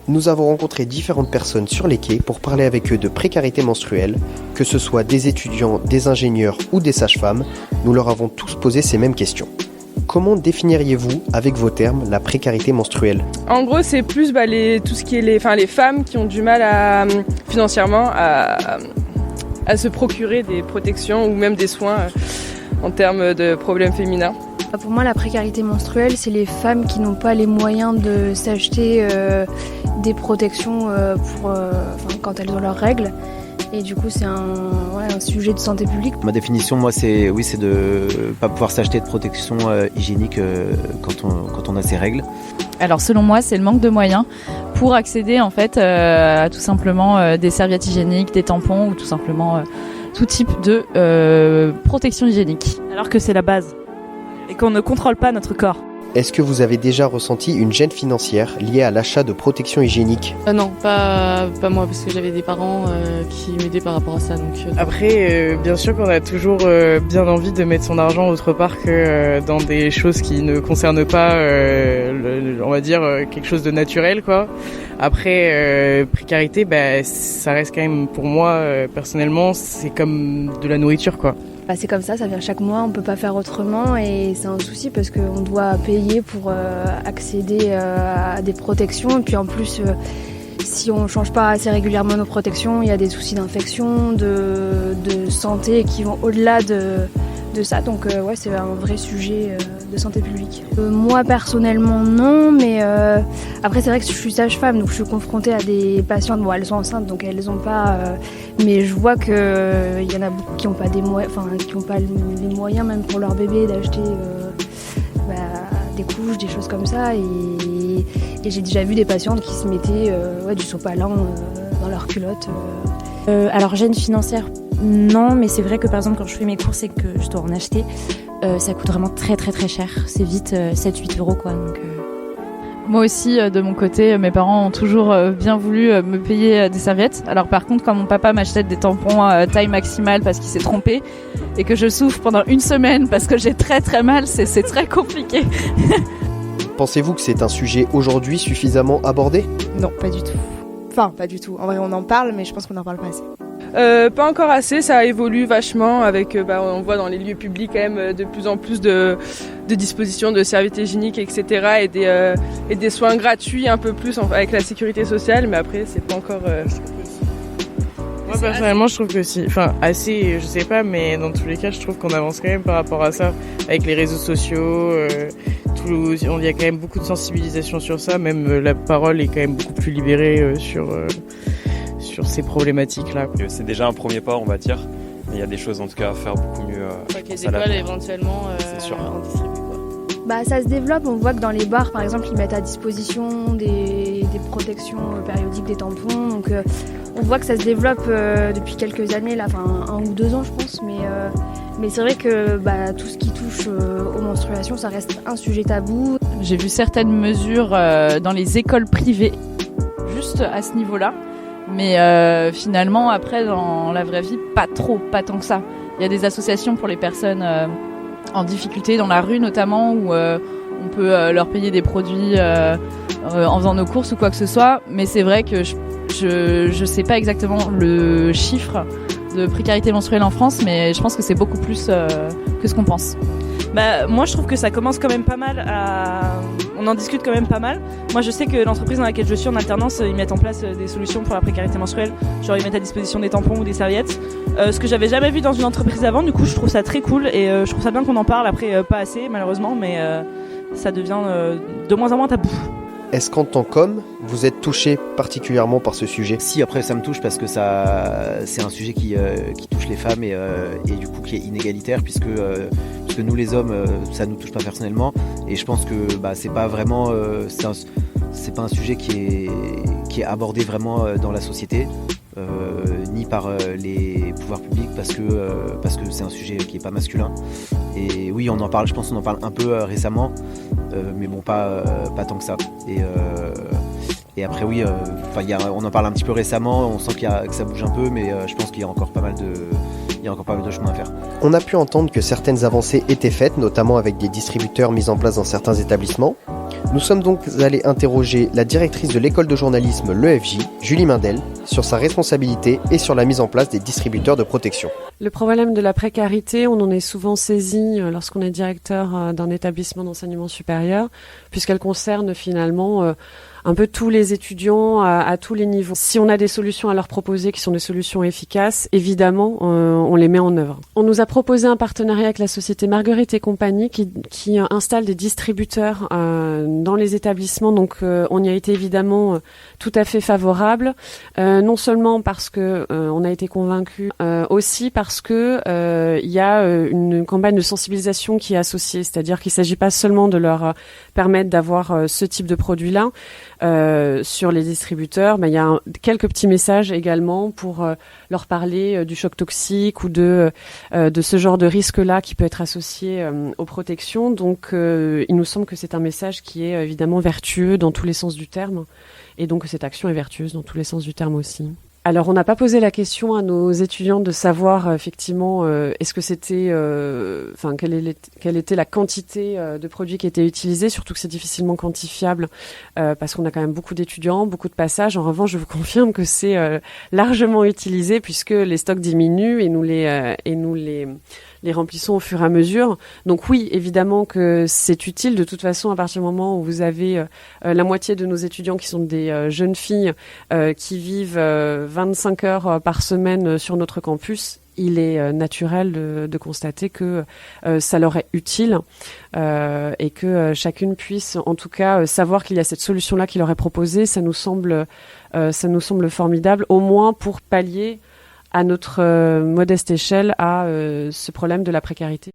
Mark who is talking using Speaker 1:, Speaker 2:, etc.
Speaker 1: Nous avons rencontré différentes personnes sur les quais pour parler avec eux de précarité menstruelle, que ce soit des étudiants, des ingénieurs ou des sages-femmes. Nous leur avons tous posé ces mêmes questions. Comment définiriez-vous, avec vos termes, la précarité menstruelle ?
Speaker 2: En gros, c'est plus tout ce qui est les femmes qui ont du mal financièrement à se procurer des protections ou même des soins en termes de problèmes féminins.
Speaker 3: Pour moi, la précarité menstruelle, c'est les femmes qui n'ont pas les moyens de s'acheter des protections quand elles ont leurs règles. Et du coup, c'est un sujet de santé publique.
Speaker 4: Ma définition, moi, c'est de pas pouvoir s'acheter de protection hygiénique quand on a ses règles.
Speaker 5: Alors, selon moi, c'est le manque de moyens pour accéder en fait à tout simplement des serviettes hygiéniques, des tampons ou tout simplement tout type de protection hygiénique.
Speaker 6: Alors que c'est la base et qu'on ne contrôle pas notre corps.
Speaker 1: Est-ce que vous avez déjà ressenti une gêne financière liée à l'achat de protection hygiénique ?
Speaker 7: Non, pas moi, parce que j'avais des parents qui m'aidaient par rapport à ça.
Speaker 2: Après, bien sûr qu'on a toujours bien envie de mettre son argent autre part que dans des choses qui ne concernent pas, on va dire, quelque chose de naturel, quoi. Après, précarité, ça reste quand même, pour moi, personnellement, c'est comme de la nourriture, quoi.
Speaker 3: C'est comme ça vient chaque mois, on peut pas faire autrement et c'est un souci parce qu'on doit payer pour accéder à des protections. Et puis en plus, si on change pas assez régulièrement nos protections, il y a des soucis d'infection, de santé qui vont au-delà de ça. Donc c'est un vrai sujet de santé publique. Moi personnellement non, mais après c'est vrai que je suis sage-femme, donc je suis confrontée à des patientes. Bon, elles sont enceintes, donc elles ont pas. Mais je vois que il y en a beaucoup qui n'ont pas qui n'ont pas les moyens même pour leur bébé d'acheter des couches, des choses comme ça. Et j'ai déjà vu des patientes qui se mettaient du sopalin dans leur culotte.
Speaker 8: Alors gêne financière, non, mais c'est vrai que par exemple quand je fais mes courses et que je dois en acheter, ça coûte vraiment très très très cher. C'est vite 7-8 euros quoi. Donc,
Speaker 5: Moi aussi, de mon côté, mes parents ont toujours bien voulu me payer des serviettes. Alors par contre, quand mon papa m'achète des tampons taille maximale parce qu'il s'est trompé et que je souffre pendant une semaine parce que j'ai très très mal, c'est très compliqué.
Speaker 1: Pensez-vous que c'est un sujet aujourd'hui suffisamment abordé ?
Speaker 9: Non, pas du tout. Enfin, pas du tout. En vrai, on en parle, mais je pense qu'on n'en parle pas assez.
Speaker 2: Pas encore assez, ça évolue vachement avec, on voit dans les lieux publics quand même de plus en plus de dispositions de serviettes hygiéniques, etc. et des soins gratuits un peu plus avec la sécurité sociale, mais après c'est pas encore... Moi personnellement je trouve que si, assez, je sais pas, mais dans tous les cas je trouve qu'on avance quand même par rapport à ça, avec les réseaux sociaux, il y a quand même beaucoup de sensibilisation sur ça, même la parole est quand même beaucoup plus libérée sur ces problématiques-là.
Speaker 10: C'est déjà un premier pas, on va dire, mais il y a des choses en tout cas à faire beaucoup mieux.
Speaker 7: Que les écoles éventuellement en distribuent, quoi.
Speaker 3: Ça se développe, on voit que dans les bars par exemple ils mettent à disposition des protections périodiques, des tampons, donc on voit que ça se développe depuis quelques années, là, 1 ou 2 ans je pense, mais c'est vrai que tout ce qui touche aux menstruations ça reste un sujet tabou.
Speaker 5: J'ai vu certaines mesures dans les écoles privées, juste à ce niveau-là. Mais finalement, après, dans la vraie vie, pas tant que ça. Il y a des associations pour les personnes en difficulté dans la rue notamment, où on peut leur payer des produits en faisant nos courses ou quoi que ce soit. Mais c'est vrai que je sais pas exactement le chiffre de précarité menstruelle en France, mais je pense que c'est beaucoup plus que ce qu'on pense.
Speaker 6: Moi je trouve que ça commence quand même pas mal on en discute quand même pas mal. Moi je sais que l'entreprise dans laquelle je suis en alternance, ils mettent en place des solutions pour la précarité menstruelle, genre ils mettent à disposition des tampons ou des serviettes, ce que j'avais jamais vu dans une entreprise avant. Du coup je trouve ça très cool et je trouve ça bien qu'on en parle. Après pas assez malheureusement, mais ça devient de moins en moins tabou.
Speaker 1: Est-ce qu'en tant qu'homme, vous êtes touché particulièrement par ce sujet ?
Speaker 4: Si, après ça me touche parce que c'est un sujet qui touche les femmes et du coup qui est inégalitaire puisque nous les hommes ça nous touche pas personnellement et je pense que c'est pas vraiment c'est pas un sujet qui est abordé vraiment dans la société ni par les pouvoirs publics parce que c'est un sujet qui est pas masculin et oui on en parle, je pense qu'on en parle un peu récemment mais bon pas tant que ça et après oui on en parle un petit peu récemment, on sent que ça bouge un peu mais je pense qu'il y a encore pas mal de chemin à faire.
Speaker 1: On a pu entendre que certaines avancées étaient faites, notamment avec des distributeurs mis en place dans certains établissements. Nous sommes donc allés interroger la directrice de l'école de journalisme l'EFJ, Julie Mindel, sur sa responsabilité et sur la mise en place des distributeurs de protection.
Speaker 11: Le problème de la précarité, on en est souvent saisi lorsqu'on est directeur d'un établissement d'enseignement supérieur, puisqu'elle concerne finalement un peu tous les étudiants à tous les niveaux. Si on a des solutions à leur proposer qui sont des solutions efficaces, évidemment, on les met en œuvre. On nous a proposé un partenariat avec la société Marguerite et compagnie qui installe des distributeurs dans les établissements. Donc, on y a été évidemment tout à fait favorable, non seulement parce que on a été convaincus, aussi parce que il y a une campagne de sensibilisation qui est associée, c'est-à-dire qu'il ne s'agit pas seulement de leur permettre d'avoir ce type de produit-là. Sur les distributeurs, il y a quelques petits messages également pour leur parler du choc toxique ou de ce genre de risque-là qui peut être associé aux protections. Donc, il nous semble que c'est un message qui est évidemment vertueux dans tous les sens du terme, et donc cette action est vertueuse dans tous les sens du terme aussi. Alors, on n'a pas posé la question à nos étudiants de savoir effectivement est-ce que c'était, quelle était la quantité de produits qui étaient utilisés, surtout que c'est difficilement quantifiable parce qu'on a quand même beaucoup d'étudiants, beaucoup de passages. En revanche, je vous confirme que c'est largement utilisé puisque les stocks diminuent et nous les remplissons au fur et à mesure. Donc oui, évidemment que c'est utile. De toute façon, à partir du moment où vous avez la moitié de nos étudiants qui sont des jeunes filles qui vivent 25 heures par semaine sur notre campus, il est naturel de constater que ça leur est utile et que chacune puisse en tout cas savoir qu'il y a cette solution-là qui leur est proposée. Ça nous semble formidable, au moins pour pallier à notre modeste échelle à ce problème de la précarité.